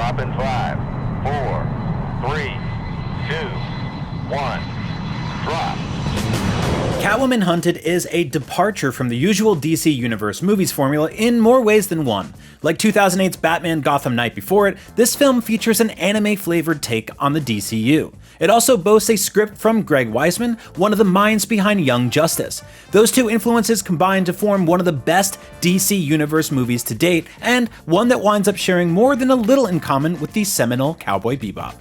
Drop in 5, 4, 3, 2, 1. Drop. Catwoman Hunted is a departure from the usual DC Universe movies formula in more ways than one. Like 2008's Batman Gotham Knight before it, this film features an anime-flavored take on the DCU. It also boasts a script from Greg Weisman, one of the minds behind Young Justice. Those two influences combine to form one of the best DC Universe movies to date, and one that winds up sharing more than a little in common with the seminal Cowboy Bebop.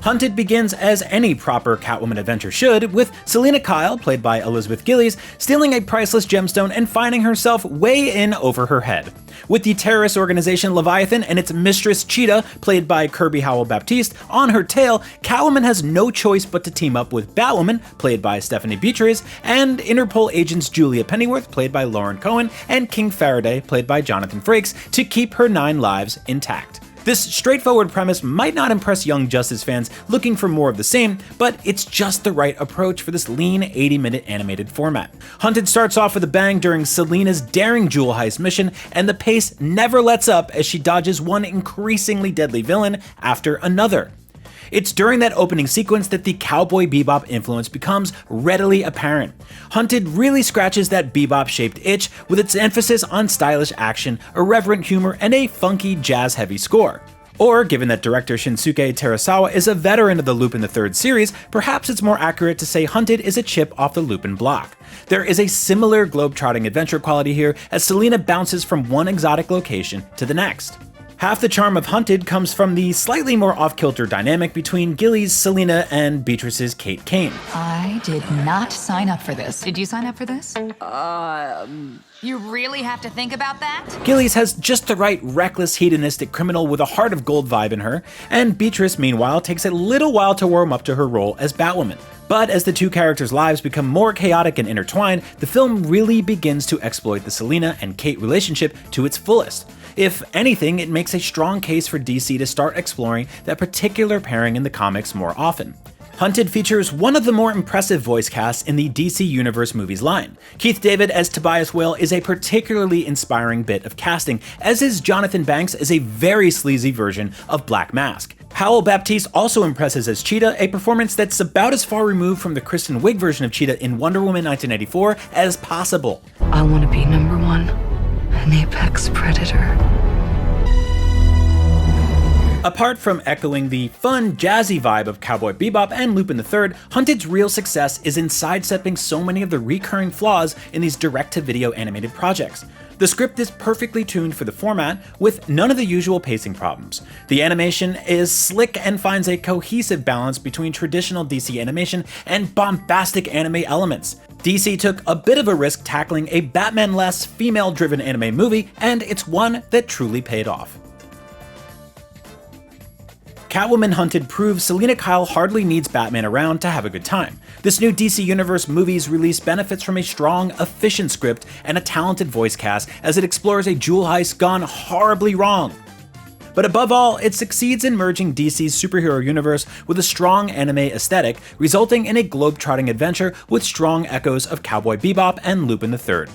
Hunted begins as any proper Catwoman adventure should, with Selina Kyle, played by Elizabeth Gillies, stealing a priceless gemstone and finding herself way in over her head. With the terrorist organization Leviathan and its mistress Cheetah, played by Kirby Howell-Baptiste, on her tail, Catwoman has no choice but to team up with Batwoman, played by Stephanie Beatriz, and Interpol agents Julia Pennyworth, played by Lauren Cohen, and King Faraday, played by Jonathan Frakes, to keep her 9 lives intact. This straightforward premise might not impress Young Justice fans looking for more of the same, but it's just the right approach for this lean 80-minute animated format. Hunted starts off with a bang during Selina's daring jewel heist mission, and the pace never lets up as she dodges one increasingly deadly villain after another. It's during that opening sequence that the Cowboy Bebop influence becomes readily apparent. Hunted really scratches that Bebop-shaped itch with its emphasis on stylish action, irreverent humor, and a funky jazz-heavy score. Or, given that director Shinsuke Terasawa is a veteran of the Lupin III series, perhaps it's more accurate to say Hunted is a chip off the Lupin block. There is a similar globetrotting adventure quality here as Selina bounces from one exotic location to the next. Half the charm of Hunted comes from the slightly more off-kilter dynamic between Gillies, Selina, and Beatrice's Kate Kane. I did not sign up for this. Did you sign up for this? You really have to think about that? Gillies has just the right reckless, hedonistic criminal with a heart of gold vibe in her, and Beatrice, meanwhile, takes a little while to warm up to her role as Batwoman. But as the two characters' lives become more chaotic and intertwined, the film really begins to exploit the Selina and Kate relationship to its fullest. If anything, it makes a strong case for DC to start exploring that particular pairing in the comics more often. Hunted features one of the more impressive voice casts in the DC Universe movies line. Keith David as Tobias Whale is a particularly inspiring bit of casting, as is Jonathan Banks as a very sleazy version of Black Mask. Howell-Baptiste also impresses as Cheetah, a performance that's about as far removed from the Kristen Wiig version of Cheetah in Wonder Woman 1984 as possible. I want to be number one, an apex predator. Apart from echoing the fun, jazzy vibe of Cowboy Bebop and Lupin III, Hunted's real success is in sidestepping so many of the recurring flaws in these direct-to-video animated projects. The script is perfectly tuned for the format, with none of the usual pacing problems. The animation is slick and finds a cohesive balance between traditional DC animation and bombastic anime elements. DC took a bit of a risk tackling a Batman-less, female-driven anime movie, and it's one that truly paid off. Catwoman Hunted proves Selina Kyle hardly needs Batman around to have a good time. This new DC Universe movie's release benefits from a strong, efficient script and a talented voice cast as it explores a jewel heist gone horribly wrong. But above all, it succeeds in merging DC's superhero universe with a strong anime aesthetic, resulting in a globe-trotting adventure with strong echoes of Cowboy Bebop and Lupin III.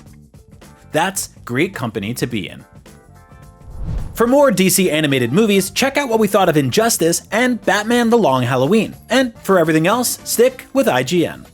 That's great company to be in. For more DC animated movies, check out what we thought of Injustice and Batman: The Long Halloween. And for everything else, stick with IGN.